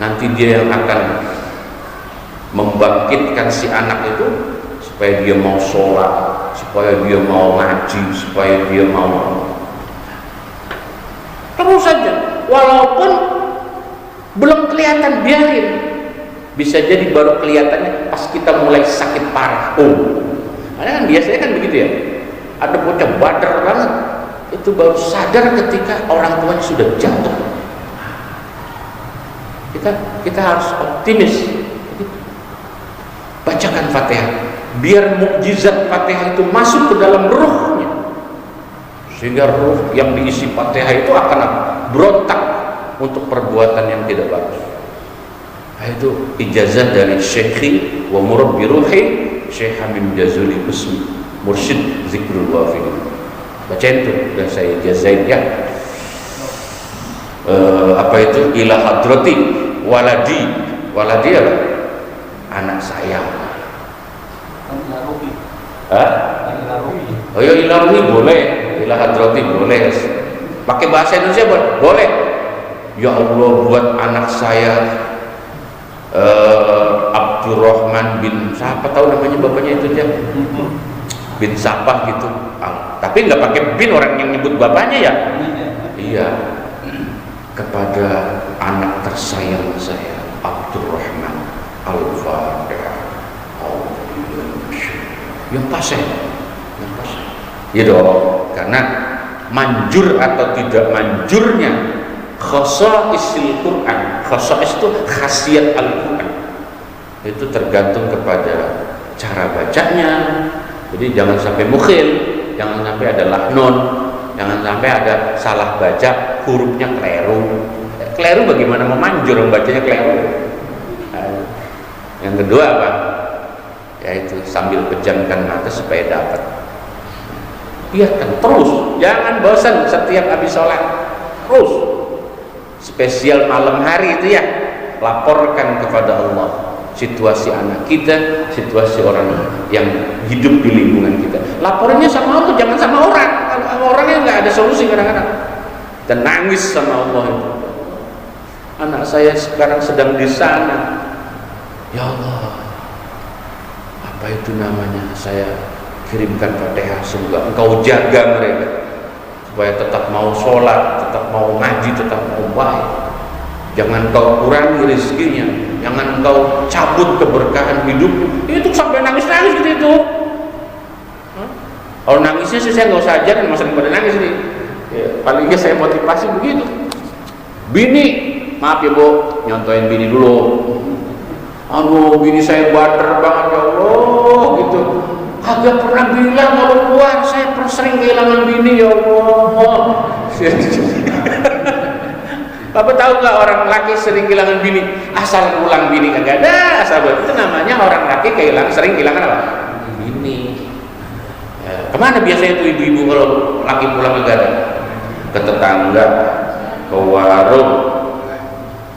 Nanti dia yang akan membangkitkan si anak itu supaya dia mau sholat, supaya dia mau ngaji, supaya dia mau terus saja. Walaupun belum kelihatan, biarin. Bisa jadi baru kelihatannya pas kita mulai sakit parah. Karena kan biasanya kan begitu ya. Ada bocah badar banget, itu baru sadar ketika orang tuanya sudah jatuh. Kita harus optimis. Bacakan Fatihah. biar mukjizat Fatihah itu masuk ke dalam ruhnya, sehingga ruh yang diisi Fatihah itu akan berontak untuk perbuatan yang tidak bagus. Nah, itu ijazah dari Syekhi wa murabbi ruhi Syekh Habib Jazuli Usmi Mursyid Zikrul Wafid. Bacain tuh, udah saya ijazahin ya. Apa itu? Ila hadrati waladi apa? Anak saya. Oh ya, ila ruhi boleh, ila hadrati boleh. Pakai bahasa Indonesia boleh. Ya Allah, buat anak saya Abdurrahman bin siapa, tahu namanya bapaknya itu aja, bin siapa gitu. Tapi nggak pakai bin, orang yang nyebut bapaknya ya. Iya, kepada anak tersayang saya Abdurrahman Al-Fatihah. Yang pas ya, ya dong, karena manjur atau tidak manjurnya khasaisil Quran, khasais itu khasiat Al-Quran, itu tergantung kepada cara bacanya. Jadi jangan sampai mukhil, jangan sampai ada lahnun, jangan sampai ada salah baca, hurufnya keliru. Keliru bagaimana memanjur, membacanya keliru. Yang kedua apa? Yaitu sambil pejamkan mata supaya dapat. Biarkan terus, jangan bosan setiap habis sholat, terus. Spesial malam hari itu ya, laporkan kepada Allah situasi anak kita, situasi orang yang hidup di lingkungan kita. Laporannya sama Allah, jangan sama orang. Kalau orangnya nggak ada solusi kadang-kadang. Dan nangis sama Allah itu. Anak saya sekarang sedang di sana. Ya Allah, apa itu namanya? Saya kirimkan Fatihah, semoga Engkau jaga mereka supaya tetap mau sholat, tetap mau ngaji, tetap mau baik. Jangan Engkau kurangi rezekinya, jangan Engkau cabut keberkahan hidup. Itu sampai nangis-nangis gitu itu. Kalau nangisnya sih saya nggak usah ajarin, masa pada nangis nih. Ya, paling nggak saya motivasi begitu. Bini, maaf ya Bu, nyontoin bini dulu. Aduh, bini saya bader banget ya Allah gitu. Agak pernah bilang kalau keluar, saya sering kehilangan bini ya Allah. Bapak tahu nggak orang laki sering kehilangan bini? Asal pulang bini kagak ada, asal itu namanya orang laki sering kehilangan apa? Bini. Ya, kemana biasanya itu ibu-ibu kalau laki pulang kagak ada? Ke tetangga, ke warung.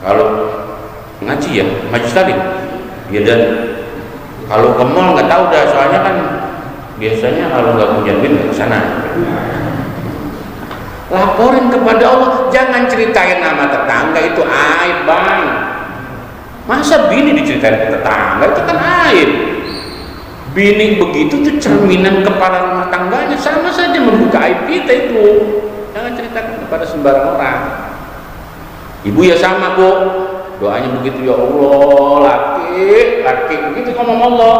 Kalau ngaji ya, majelis taklim. Ya, dan kalau ke mall nggak tahu dah, soalnya kan biasanya kalau nggak punya duit nggak kesana. Laporin kepada Allah, jangan ceritain nama tetangga, itu aib bang. Masa bini diceritain ke tetangga, itu kan aib. Bini begitu tuh cerminan kepala rumah tangganya, sama saja membuka aib kita itu. Jangan ceritakan kepada sembarang orang. Ibu ya sama Bu, doanya begitu, ya Allah, laki begitu ngomong Allah.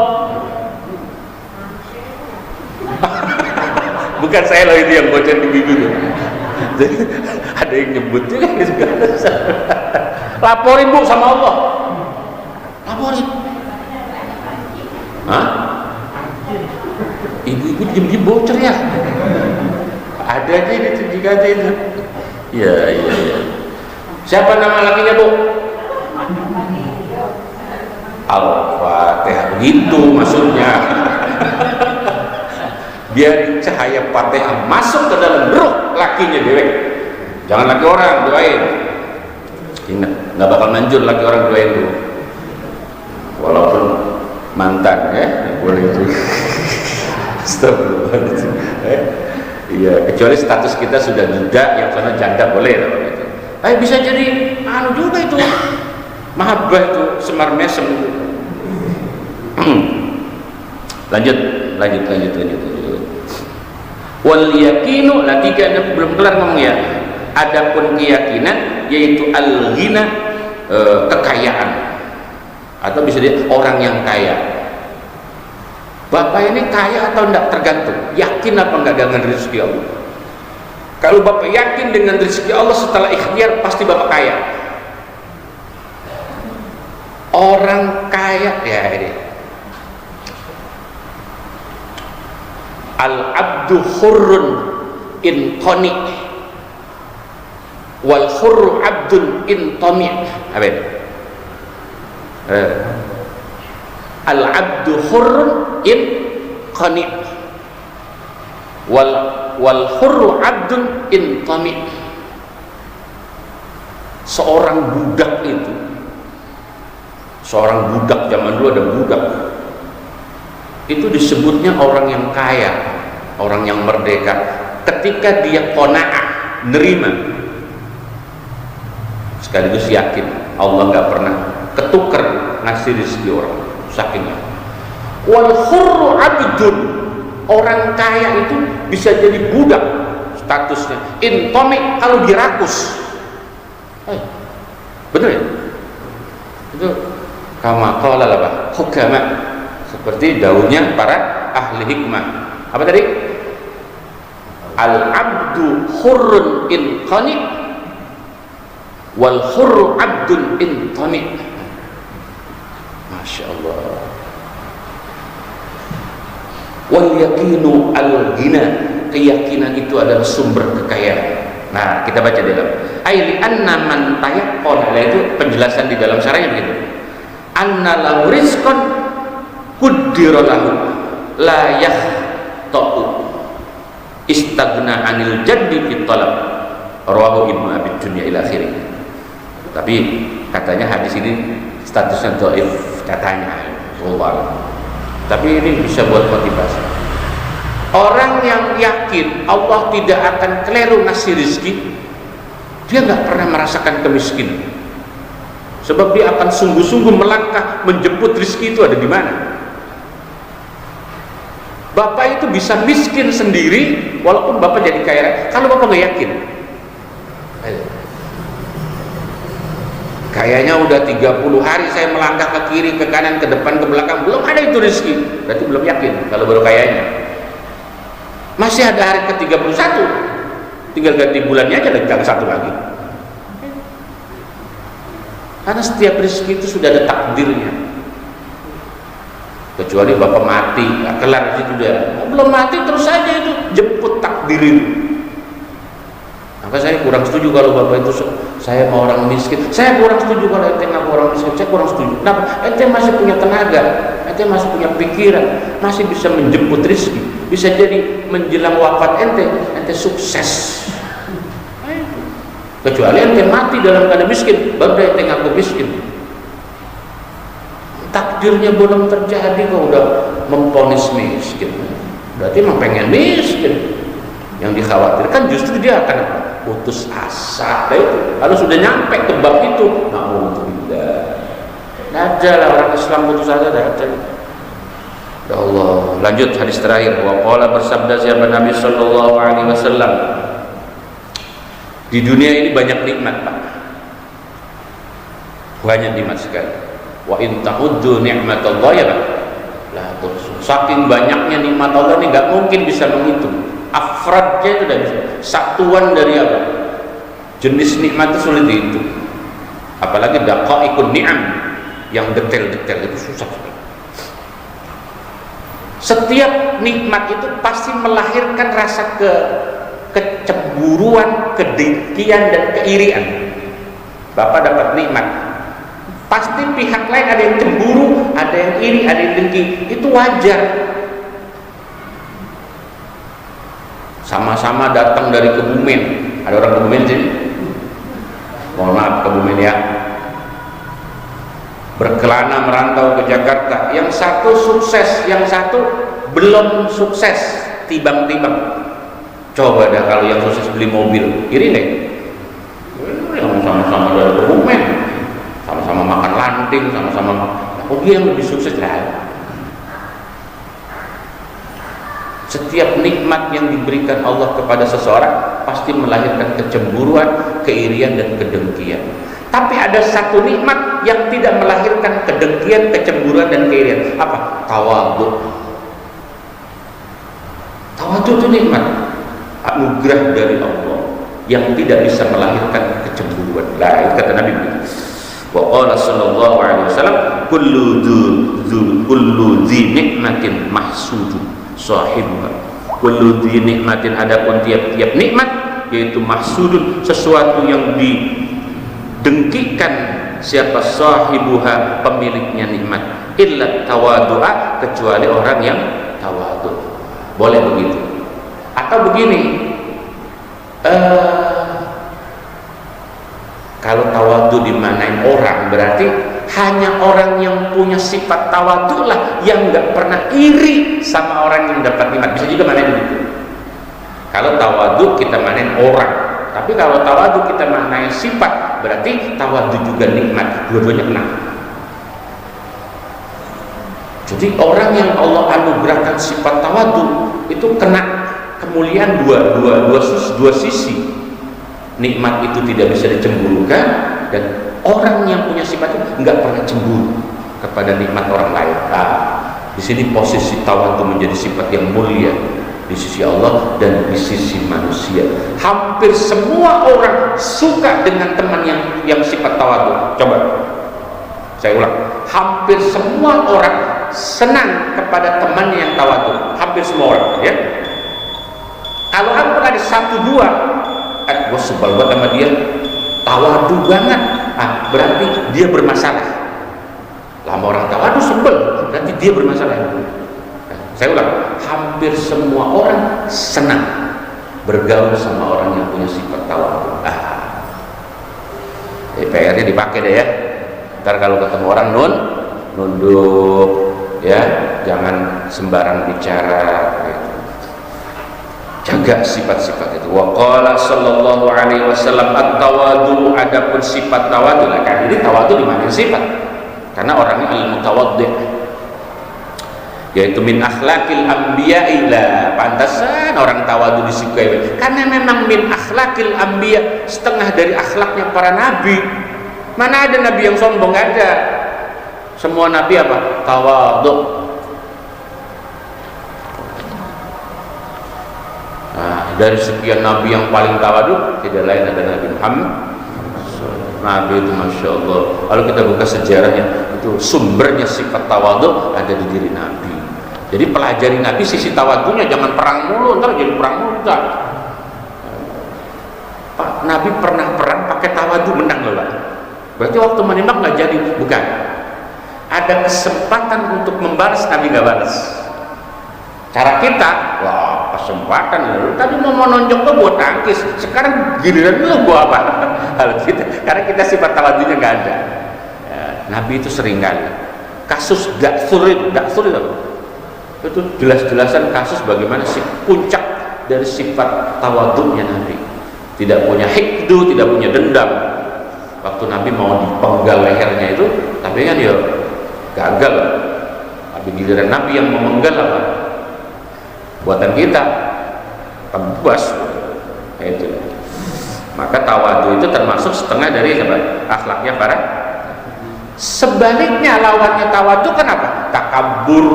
Bukan saya loh itu yang bocor di bibir. Ada yang nyebut juga gitu. Laporin Bu sama Allah. Laporin. Hah? Ibu-ibu diem-diem bocor ya. Ada aja itu juga aja itu. Iya. Siapa nama lakinya Bu? Al-Fatihah, begitu maksudnya. Biar cahaya Fatihah masuk ke dalam ruh lakinya dewek. Jangan laki orang doain. Ingat, nggak bakal manjur laki orang doain dulu. Walaupun mantan ya, boleh itu. Astagfirullahaladzim. Iya, kecuali status kita sudah duda, yang sana janda boleh kalau gitu. Bisa jadi juga itu. Mahabbah itu semar mesem itu. Lanjut. Wal yakinu, belum kelar ngomong ya. Adapun keyakinan yaitu al-ghina, kekayaan, atau bisa jadi orang yang kaya. Bapak ini kaya atau enggak tergantung yakin apa enggak dengan rezeki Allah. Kalau Bapak yakin dengan rezeki Allah setelah ikhtiar, pasti Bapak kaya. Orang kaya ya ini. Al-abdu hurrun in qani wal hurru abdun in tami'. Apa? Al-abdu hurrun in qani wal hurru abdun in tami'. Seorang budak itu, seorang budak zaman dulu ada budak, itu disebutnya orang yang kaya, orang yang merdeka ketika dia qanaah, nerima, sekaligus yakin Allah nggak pernah ketuker ngasih rezeki orang, sakingnya. Wal hurru abdun, orang kaya itu bisa jadi budak statusnya, intomi kalau dirakus. Betul ya? Itu kama qala laba hukama, seperti daunnya para ahli hikmah. Apa tadi? Al-abdu hurrun in qani wal hurru abdun in tami'. Masya Allah. Wal yaqinu al-ghina, keyakinan itu adalah sumber kekayaan. Nah, kita baca dalam ayat anna man tayaqqana, itu penjelasan di dalam syarahnya begitu. Anna lahu rizqan qaddara lahu la yahtau istaghna anil jaddi fit talab, rawahu Ibnu Abi Dunya ila akhirih. Tapi katanya hadis ini statusnya dhaif katanya, wallah. Tapi ini bisa buat motivasi. Orang yang yakin Allah tidak akan keliru ngasih rezeki, dia nggak pernah merasakan kemiskinan. Sebab dia akan sungguh-sungguh melangkah menjemput rezeki itu ada di mana. Bapak itu bisa miskin sendiri walaupun bapak jadi kaya kalau bapak nggak yakin. Kayaknya udah 30 hari saya melangkah ke kiri, ke kanan, ke depan, ke belakang, belum ada itu rezeki, berarti belum yakin kalau baru kayanya. Masih ada hari ke-31, tinggal ganti bulannya aja dan satu lagi. Karena setiap rezeki itu sudah ada takdirnya. Kecuali bapak mati, nah, kelar itu sudah. Belum mati terus saja itu jemput takdir itu. Maka saya kurang setuju kalau bapak itu saya mau orang miskin. Saya kurang setuju kalau ente ngaku orang miskin. Saya kurang setuju. Kenapa? Ente masih punya tenaga, ente masih punya pikiran, masih bisa menjemput rezeki. Bisa jadi menjelang wafat ente sukses. Kecuali ente mati dalam keadaan miskin, baru ente ngaku miskin. Takdirnya belum terjadi kok udah memponis miskin. Berarti emang pengen miskin. Yang dikhawatirkan justru dia akan putus asa. Nah itu, kalau sudah nyampe ke bab itu, na'udzubillah. Ada lah orang Islam putus asa, ada. Ya Allah, lanjut hadis terakhir. Wa qala, bersabda siapa Nabi sallallahu alaihi wasallam, di dunia ini banyak nikmat, Pak. Banyak nikmat sekali. Wa in ta'uddu ni'matallahi ya, Pak. Lah, saking banyaknya nikmat Allah ini enggak mungkin bisa menghitung. Afradnya itu tidak bisa. Satuan dari apa? Jenis nikmat itu sulit dihitung. Apalagi daqaiqun ni'am yang detail-detail itu susah sekali. Setiap nikmat itu pasti melahirkan rasa kecemburuan, kedengkian dan keirian. Bapak dapat nikmat, pasti pihak lain ada yang cemburu, ada yang iri, ada yang dengki. Itu wajar. Sama-sama datang dari Kebumen. Ada orang Kebumen sini? Mohon maaf Kebumen ya. Berkelana merantau ke Jakarta, yang satu sukses, yang satu belum sukses, timbang-timbang. Coba dah kalau yang sukses beli mobil, iri nggak? Yang sama-sama dari Kebumen, sama-sama makan lanting, sama-sama oh dia yang lebih sukses lah. Setiap nikmat yang diberikan Allah kepada seseorang pasti melahirkan kecemburuan, keirian dan kedengkian. Tapi ada satu nikmat yang tidak melahirkan kedengkian, kecemburuan dan keirian. Apa? Tawadhu. Tawadhu itu nikmat, anugerah dari Allah yang tidak bisa melahirkan kecemburuan. Lah, itu kata Nabi. Wa qala sallallahu alaihi wasallam, kullu dzi nikmatin mahsudun sahibuha. Kullu dhi nikmatin, adapun tiap-tiap nikmat, yaitu mahsudun, sesuatu yang didengkikan siapa sahibuha, pemiliknya nikmat, illa tawadu'a, kecuali orang yang tawadu. Boleh begitu. Atau begini, kalau tawadu dimanain orang, berarti hanya orang yang punya sifat tawadu lah yang nggak pernah iri sama orang yang dapat nikmat. Bisa juga manain begitu. Kalau tawadu kita manain orang, tapi kalau tawadu kita manain sifat, berarti tawadu juga nikmat. Dua-duanya kena. Jadi orang yang Allah anugerahkan sifat tawadu itu kena kemuliaan dua sisi. Nikmat itu tidak bisa dicemburukan, dan orang yang punya sifat itu nggak pernah cemburu kepada nikmat orang lain. Nah, di sini posisi tawadu menjadi sifat yang mulia di sisi Allah dan di sisi manusia. Hampir semua orang suka dengan teman yang sifat tawadu. Coba saya ulang, hampir semua orang senang kepada teman yang tawadu. Hampir semua orang, ya. Kalau ada satu dua, gue sebel banget sama dia, tawadu banget, berarti dia bermasalah. Lama orang tawadu sebel, berarti dia bermasalah. Saya ulang, hampir semua orang senang bergaul sama orang yang punya sifat tawadu. PR-nya dipakai deh ya. Ntar kalau ketemu orang nunduk, ya, jangan sembarang bicara. Gitu. Jaga sifat-sifat itu. Wa qala sallallahu alaihi wasallam at-tawadu, adapun sifat tawadu. Nah, kan ini tawadu di mana sifat? Karena orangnya al-mutawaddi', yaitu min akhlaqil anbiya'i. La pantasan orang tawadu disukai, karena memang min akhlaqil anbiya, setengah dari akhlaknya para nabi. Mana ada nabi yang sombong? Gak ada. Semua nabi apa? Tawadu. Dari sekian nabi yang paling tawadu tidak lain adalah Nabi Muhammad. Nabi itu masya Allah. Kalau kita buka sejarahnya, itu sumbernya sifat tawadu ada di diri Nabi. Jadi pelajari Nabi sisi tawadunya, jangan perang mulu, ntar jadi perang mulu. Pak, Nabi pernah perang pakai tawadu, menang loh Pak. Berarti waktu menembak nggak jadi, bukan. Ada kesempatan untuk membalas, Nabi nggak balas. Cara kita, wah kesempatan lu tadi mau menonjok tuh buat tangkis, sekarang giliran lu gua apa? Hal kita, karena kita sifat tawadunya nggak ada. Ya, Nabi itu sering kali kasus daksur apa? Itu jelas-jelasan kasus bagaimana si puncak dari sifat tawadunya Nabi. Tidak punya hikdu, tidak punya dendam. Waktu Nabi mau dipenggal lehernya itu, tapi kan ya gagal. Tapi giliran Nabi yang memenggal apa? Buatan kita tebas itu. Maka tawadu itu termasuk setengah dari akhlaknya para. Sebaliknya lawannya tawadu kenapa? Takabur.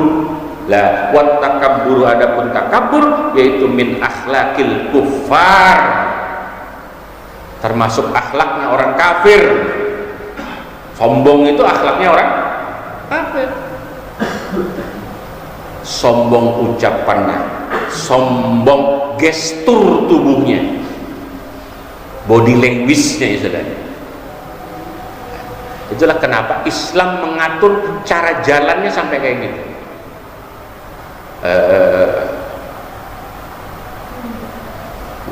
Lah, wat takabbur, adapun takabur yaitu min akhlakil kuffar, termasuk akhlaknya orang kafir. Sombong itu akhlaknya orang kafir. Sombong ucapannya, sombong gestur tubuhnya, body language-nya ya saudara. Itulah kenapa Islam mengatur cara jalannya sampai kayak gitu.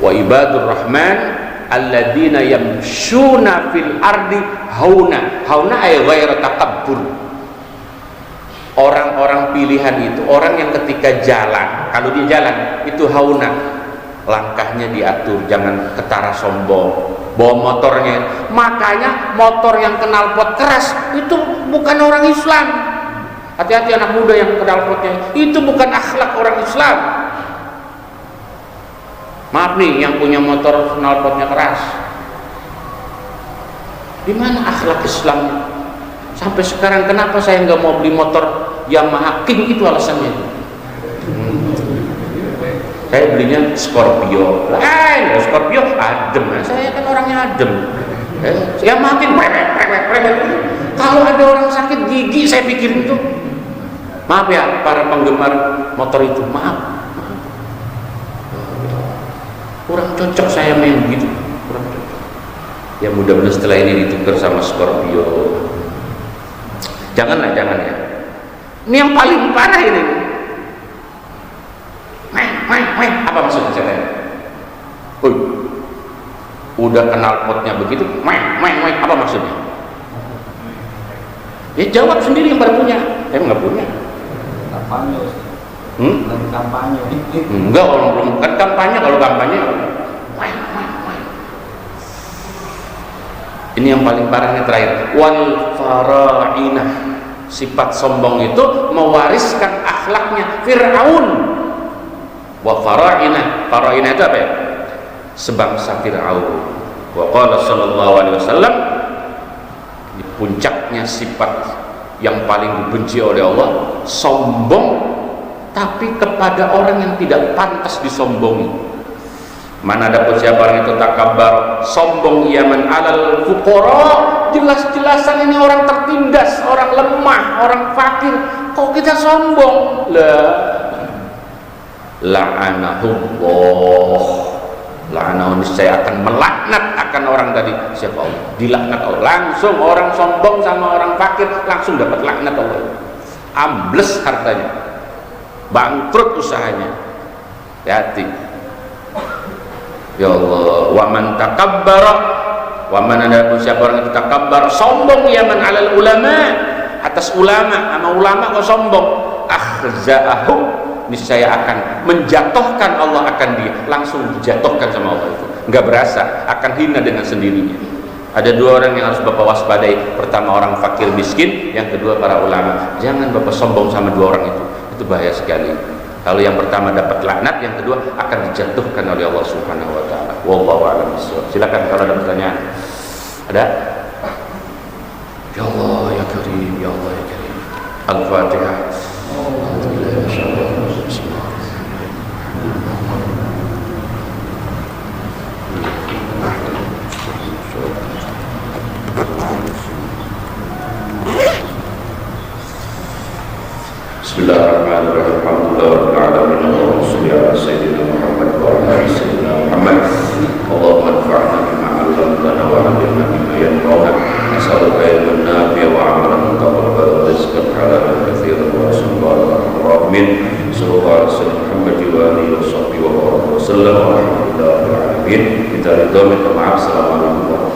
Wa ibadur rahman alladzina yamshuna fil ardi hauna. Hauna ay ghairu takabbur. Orang-orang pilihan itu orang yang ketika jalan, kalau dia jalan itu hauna, langkahnya diatur, jangan ketara sombong. Bawa motornya, makanya motor yang knalpot keras itu bukan orang Islam. Hati-hati anak muda yang knalpotnya, itu bukan akhlak orang Islam. Maaf nih yang punya motor knalpotnya keras, di mana akhlak Islamnya? Sampai sekarang kenapa saya nggak mau beli motor Yamaha King, itu alasannya. Saya belinya Scorpio. Scorpio adem, saya kan orangnya adem. Yamaha King kalau ada orang sakit gigi saya pikirin itu. Maaf ya para penggemar motor itu, maaf. kurang cocok saya main begitu, kurang cocok. Ya mudah-mudahan setelah ini ditukar sama Scorpio. Jangan ya. Ini yang paling parah ini. Apa maksudnya saya tanya? Udah kenal potnya begitu, apa maksudnya? Ya jawab sendiri yang baru punya. Nggak punya. Kampanye. Kampanye. Enggak, belum kan kampanye. Kalau kampanye, ini yang paling parahnya terakhir. Wal fara'inah, sifat sombong itu mewariskan akhlaknya Fir'aun. Wa fara'inah itu apa ya? Sebangsa Fir'aun. Wa qala sallallahu alaihi wasallam, di puncaknya sifat yang paling dibenci oleh Allah, sombong tapi kepada orang yang tidak pantas disombongi. Mana dapat siapa orang itu takabbar, sombong yaman alal fuqara, jelas-jelasan ini orang tertindas, orang lemah, orang fakir, kok kita sombong? La'anahullah, la'anahu, saya akan melaknat akan orang tadi. Siapa Allah? Dilaknat Allah. Langsung orang sombong sama orang fakir langsung dapat laknat Allah. Ambles hartanya, bangkrut usahanya. Hati. Ya Allah, wa man takabbara, wa man ada siapa orang itu takabbar, sombong yaman alal ulama, atas ulama, sama ulama kok sombong, akhza'ahu, niscaya akan menjatuhkan Allah akan dia, langsung dijatuhkan sama Allah itu. Enggak berasa, akan hina dengan sendirinya. Ada dua orang yang harus Bapak waspadai. Pertama orang fakir miskin, yang kedua para ulama. Jangan Bapak sombong sama dua orang itu bahaya sekali. Kalau yang pertama dapat laknat, yang kedua akan dijatuhkan oleh Allah Subhanahu wa taala. Wallahu a'lam bishawab. Silakan kalau ada pertanyaan. Ada? Ya Allah ya Karim, ya Allah ya Karim. Al-Fatihah. Bismillahirrahmanirrahim. Alhamdulillahirabbil alamin. Allahumma shalli ala sayyidina Muhammad wa ala ali sayyidina Muhammad. Allahumma anfa'na bima 'allamtana wa 'allimna bima yanfa'una. Nas'aluka ilman nafi'an wa 'amalan mutaqabbalan wa rizqan halalan katsiran wa sallallahu alaihi wasallam Muhammad wa alihi wa sahbihi wa sallam. Alhamdulillahirabbil alamin. Kita ridho, minta maaf. Assalamualaikum warahmatullahi wabarakatuh.